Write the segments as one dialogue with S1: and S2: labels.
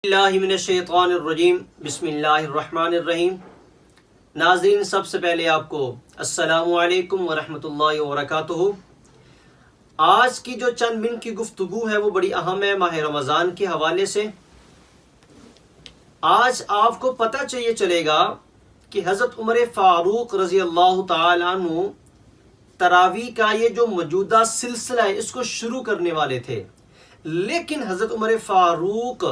S1: باللہ من الشیطان الرجیم بسم اللہ الرحمن الرحیم۔ ناظرین، سب سے پہلے آپ کو السلام علیکم ورحمۃ اللہ وبرکاتہ۔ آج کی جو چند منٹ کی گفتگو ہے وہ بڑی اہم ہے ماہ رمضان کے حوالے سے۔ آج آپ کو پتہ چلے گا کہ حضرت عمر فاروق رضی اللہ تعالیٰ عنہ تراویح کا یہ جو موجودہ سلسلہ ہے اس کو شروع کرنے والے تھے، لیکن حضرت عمر فاروق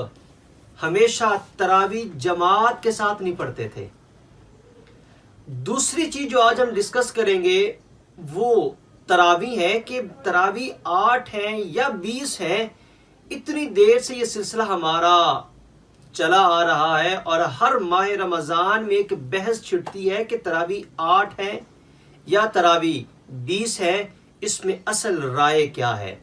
S1: ہمیشہ تراویح جماعت کے ساتھ نہیں پڑھتے تھے۔ دوسری چیز جو آج ہم ڈسکس کریں گے وہ تراویح ہے کہ تراویح 8 ہیں یا 20 ہیں۔ اتنی دیر سے یہ سلسلہ ہمارا چلا آ رہا ہے اور ہر ماہ رمضان میں ایک بحث چھڑتی ہے کہ تراویح 8 ہیں یا تراویح 20 ہے، اس میں اصل رائے کیا ہے۔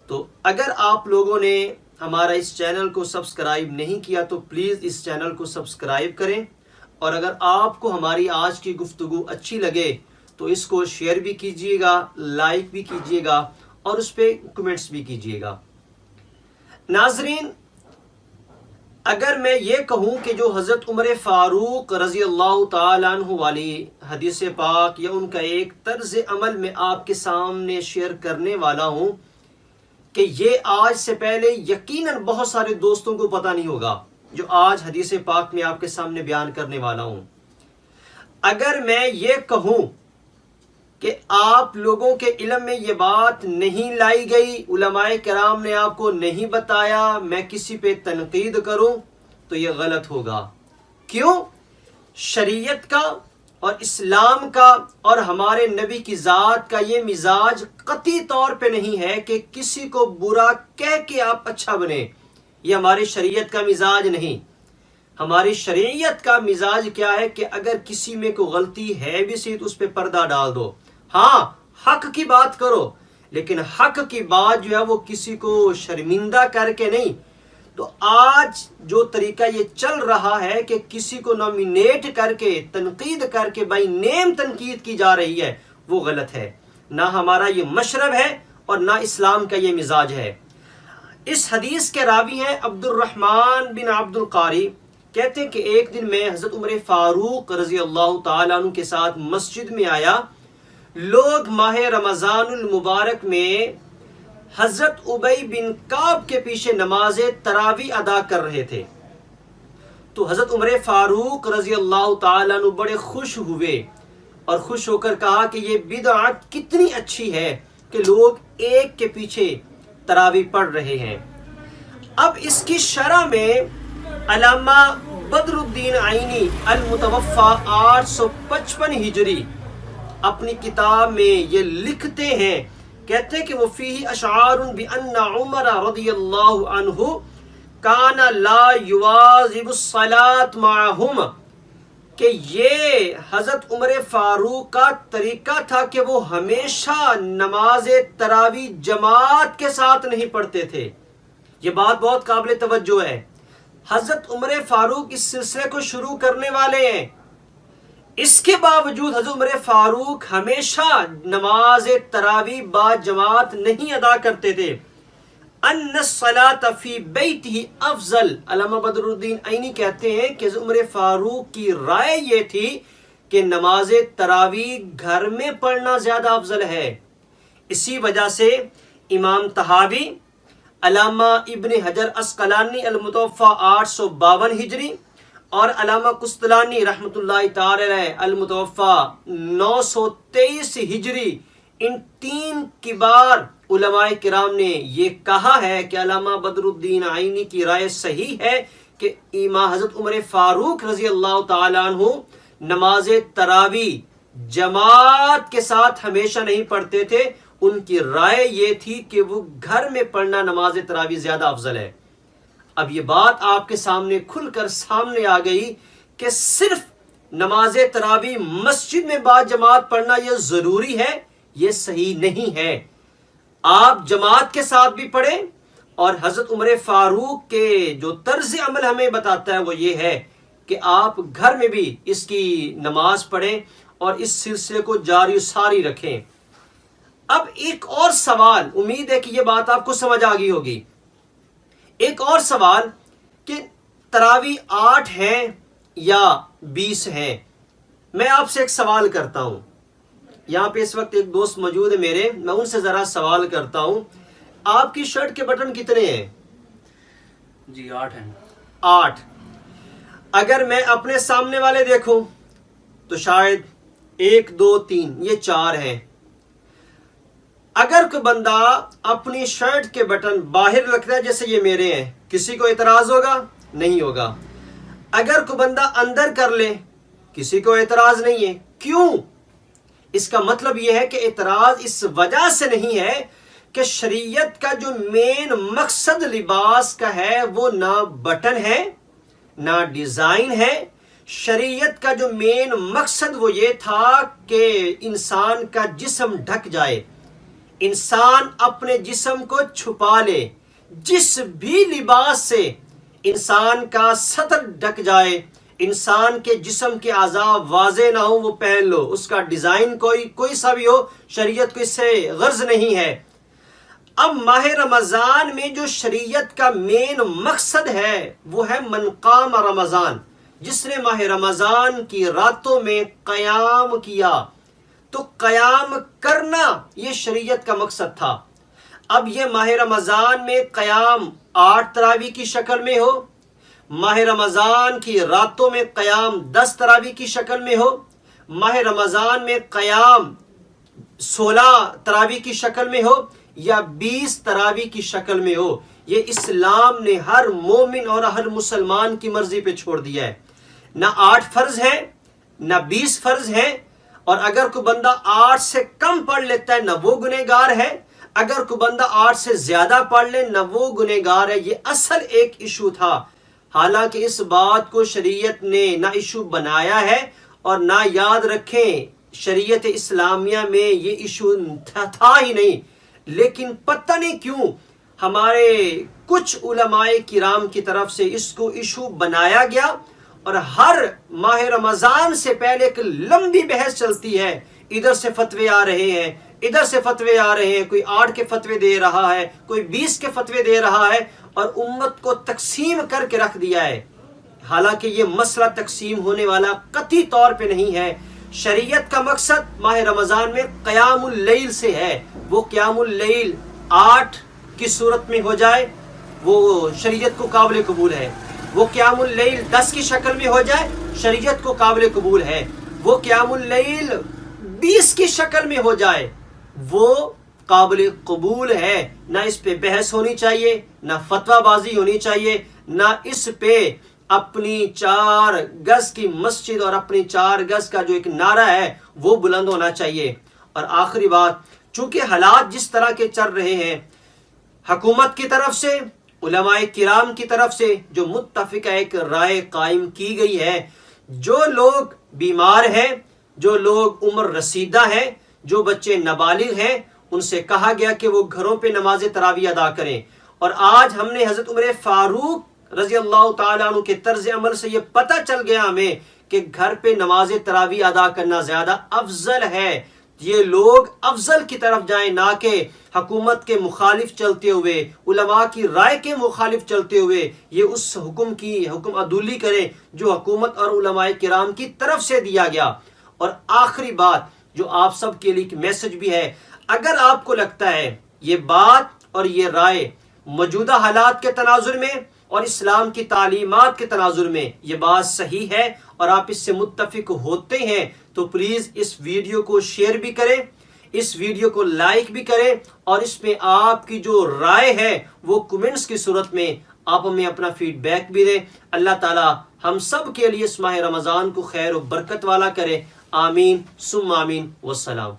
S1: تو اگر آپ لوگوں نے ہمارا اس چینل کو سبسکرائب نہیں کیا تو پلیز اس چینل کو سبسکرائب کریں، اور اگر آپ کو ہماری آج کی گفتگو اچھی لگے تو اس کو شیئر بھی کیجیے گا، لائک بھی کیجیے گا اور اس پہ کمنٹس بھی کیجیے گا۔ ناظرین، اگر میں یہ کہوں کہ جو حضرت عمر فاروق رضی اللہ تعالیٰ عنہ والی حدیث پاک یا ان کا ایک طرز عمل میں آپ کے سامنے شیئر کرنے والا ہوں کہ یہ آج سے پہلے یقیناً بہت سارے دوستوں کو پتہ نہیں ہوگا جو آج حدیث پاک میں آپ کے سامنے بیان کرنے والا ہوں۔ اگر میں یہ کہوں کہ آپ لوگوں کے علم میں یہ بات نہیں لائی گئی، علماء کرام نے آپ کو نہیں بتایا، میں کسی پہ تنقید کروں تو یہ غلط ہوگا۔ کیوں؟ شریعت کا اور اسلام کا اور ہمارے نبی کی ذات کا یہ مزاج قطعی طور پہ نہیں ہے کہ کسی کو برا کہہ کے آپ اچھا بنے۔ یہ ہماری شریعت کا مزاج نہیں۔ ہماری شریعت کا مزاج کیا ہے کہ اگر کسی میں کوئی غلطی ہے بھی سی تو اس پہ پردہ ڈال دو۔ ہاں، حق کی بات کرو، لیکن حق کی بات جو ہے وہ کسی کو شرمندہ کر کے نہیں۔ تو آج جو طریقہ یہ چل رہا ہے کہ کسی کو نامینیٹ کر کے تنقید کر کے بائی نیم تنقید کی جا رہی ہے، وہ غلط ہے۔ نہ ہمارا یہ مشرب ہے اور نہ اسلام کا یہ مزاج ہے۔ اس حدیث کے راوی ہیں عبد الرحمن بن عبد القاری، کہتے ہیں کہ ایک دن میں حضرت عمر فاروق رضی اللہ تعالیٰ عنہ کے ساتھ مسجد میں آیا۔ لوگ ماہ رمضان المبارک میں حضرت ابی بن کعب کے پیچھے نماز تراویح ادا کر رہے تھے، تو حضرت عمر فاروق رضی اللہ تعالیٰ عنہ بڑے خوش ہوئے اور خوش ہو کر کہا کہ یہ بدعت کتنی اچھی ہے کہ لوگ ایک کے پیچھے تراویح پڑھ رہے ہیں۔ اب اس کی شرح میں علامہ بدر الدین عینی المتوفی 855 ہجری اپنی کتاب میں یہ لکھتے ہیں، کہتے ہیں کہ وہ فیہ اشعار بان عمر رضی اللہ عنہ کان لا یواظب الصلاۃ معہم، کہ یہ حضرت عمر فاروق کا طریقہ تھا کہ وہ ہمیشہ نماز تراویح جماعت کے ساتھ نہیں پڑھتے تھے۔ یہ بات بہت قابل توجہ ہے۔ حضرت عمر فاروق اس سلسلے کو شروع کرنے والے ہیں، اس کے باوجود حضرت عمر فاروق ہمیشہ نماز تراویح با جماعت نہیں ادا کرتے تھے۔ ان الصلاۃ فی بیتہ افضل، علامہ بدر الدین عینی کہتے ہیں کہ حضرت عمر فاروق کی رائے یہ تھی کہ نماز تراویح گھر میں پڑھنا زیادہ افضل ہے۔ اسی وجہ سے امام طحاوی، علامہ ابن حجر عسقلانی المتوفی 852 ہجری اور علامہ قسطلانی رحمۃ اللہ تعالی علیہ المتوفی 923 ہجری، ان تین کبار علماء کرام نے یہ کہا ہے کہ علامہ بدر الدین عینی کی رائے صحیح ہے کہ امام حضرت عمر فاروق رضی اللہ تعالیٰ عنہ نماز تراویح جماعت کے ساتھ ہمیشہ نہیں پڑھتے تھے۔ ان کی رائے یہ تھی کہ وہ گھر میں پڑھنا نماز تراویح زیادہ افضل ہے۔ اب یہ بات آپ کے سامنے کھل کر سامنے آ گئی کہ صرف نماز تراویح مسجد میں با جماعت پڑھنا یہ ضروری ہے، یہ صحیح نہیں ہے۔ آپ جماعت کے ساتھ بھی پڑھیں، اور حضرت عمر فاروق کے جو طرز عمل ہمیں بتاتا ہے وہ یہ ہے کہ آپ گھر میں بھی اس کی نماز پڑھیں اور اس سلسلے کو جاری و ساری رکھیں۔ اب ایک اور سوال، امید ہے کہ یہ بات آپ کو سمجھ آ گئی ہوگی۔ ایک اور سوال کہ تراویح 8 ہیں یا 20 ہیں. میں آپ سے ایک سوال کرتا ہوں. یہاں پہ اس وقت ایک دوست موجود ہے میرے, میں ان سے ذرا سوال کرتا ہوں, آپ کی شرٹ کے بٹن کتنے ہیں؟
S2: جی 8 ہیں.
S1: 8. اگر میں اپنے سامنے والے دیکھوں تو شاید 1 2 3 یہ 4 ہیں. اگر کوئی بندہ اپنی شرٹ کے بٹن باہر رکھتا ہے جیسے یہ میرے ہیں, کسی کو اعتراض ہوگا؟ نہیں ہوگا. اگر کوئی بندہ اندر کر لے, کسی کو اعتراض نہیں ہے. کیوں؟ اس کا مطلب یہ ہے کہ اعتراض اس وجہ سے نہیں ہے کہ شریعت کا جو مین مقصد لباس کا ہے وہ نہ بٹن ہے نہ ڈیزائن ہے. شریعت کا جو مین مقصد وہ یہ تھا کہ انسان کا جسم ڈھک جائے, انسان اپنے جسم کو چھپا لے. جس بھی لباس سے انسان کا سطر ڈھک جائے, انسان کے جسم کے اعضاء واضح نہ ہو, وہ پہن لو. اس کا ڈیزائن کوئی سا بھی ہو, شریعت کو اس سے غرض نہیں ہے. اب ماہ رمضان میں جو شریعت کا مین مقصد ہے وہ ہے من قام رمضان, جس نے ماہ رمضان کی راتوں میں قیام کیا. تو قیام کرنا یہ شریعت کا مقصد تھا. اب یہ ماہ رمضان میں قیام 8 تراویح کی شکل میں ہو, ماہ رمضان کی راتوں میں قیام 10 تراویح کی شکل میں ہو, ماہ رمضان میں قیام 16 تراویح کی شکل میں ہو یا 20 تراویح کی شکل میں ہو, یہ اسلام نے ہر مومن اور ہر مسلمان کی مرضی پہ چھوڑ دیا ہے. نہ 8 فرض ہیں نہ 20 فرض ہیں, اور اگر کوئی بندہ 8 سے کم پڑھ لیتا ہے نہ وہ گنہگار ہے, اگر کوئی بندہ 8 سے زیادہ پڑھ لے نہ وہ گنہگار ہے. یہ اصل ایک ایشو تھا. حالانکہ اس بات کو شریعت نے نہ ایشو بنایا ہے, اور نہ یاد رکھیں شریعت اسلامیہ میں یہ ایشو تھا ہی نہیں. لیکن پتہ نہیں کیوں ہمارے کچھ علماء کرام کی طرف سے اس کو ایشو بنایا گیا, اور ہر ماہ رمضان سے پہلے ایک لمبی بحث چلتی ہے. ادھر سے فتوے آ رہے ہیں, ادھر سے فتوے آ رہے ہیں, کوئی 8 کے فتوے دے رہا ہے, کوئی 20 کے فتوے دے رہا ہے, اور امت کو تقسیم کر کے رکھ دیا ہے. حالانکہ یہ مسئلہ تقسیم ہونے والا قطعی طور پہ نہیں ہے. شریعت کا مقصد ماہ رمضان میں قیام اللیل سے ہے. وہ قیام اللیل 8 کی صورت میں ہو جائے وہ شریعت کو قابل قبول ہے. وہ قیام اللیل 10 کی شکل میں ہو جائے شریعت کو قابل قبول ہے. وہ قیام اللیل 20 کی شکل میں ہو جائے وہ قابل قبول ہے. نہ اس پہ بحث ہونی چاہیے, نہ فتویٰ بازی ہونی چاہیے, نہ اس پہ اپنی 4 گز کی مسجد اور اپنی 4 گز کا جو ایک نعرہ ہے وہ بلند ہونا چاہیے. اور آخری بات, چونکہ حالات جس طرح کے چل رہے ہیں, حکومت کی طرف سے علماء کرام کی طرف سے جو متفقہ ایک رائے قائم کی گئی ہے, جو لوگ بیمار ہیں, جو لوگ عمر رسیدہ ہیں, جو بچے نابالغ ہیں, ان سے کہا گیا کہ وہ گھروں پہ نماز تراویح ادا کریں. اور آج ہم نے حضرت عمر فاروق رضی اللہ تعالیٰ عنہ کے طرز عمل سے یہ پتہ چل گیا ہمیں کہ گھر پہ نماز تراویح ادا کرنا زیادہ افضل ہے. یہ لوگ افضل کی طرف جائیں, نہ کہ حکومت کے مخالف چلتے ہوئے, علماء کی رائے کے مخالف چلتے ہوئے یہ اس حکم عدولی کریں جو حکومت اور علماء کرام کی طرف سے دیا گیا. اور آخری بات جو آپ سب کے لیے ایک میسج بھی ہے, اگر آپ کو لگتا ہے یہ بات اور یہ رائے موجودہ حالات کے تناظر میں اور اسلام کی تعلیمات کے تناظر میں یہ بات صحیح ہے اور آپ اس سے متفق ہوتے ہیں, تو پلیز اس ویڈیو کو شیئر بھی کریں, اس ویڈیو کو لائک بھی کریں, اور اس میں آپ کی جو رائے ہے وہ کمنٹس کی صورت میں آپ ہمیں اپنا فیڈ بیک بھی دیں. اللہ تعالی ہم سب کے لیے اس ماہ رمضان کو خیر و برکت والا کرے. آمین ثم آمین. والسلام.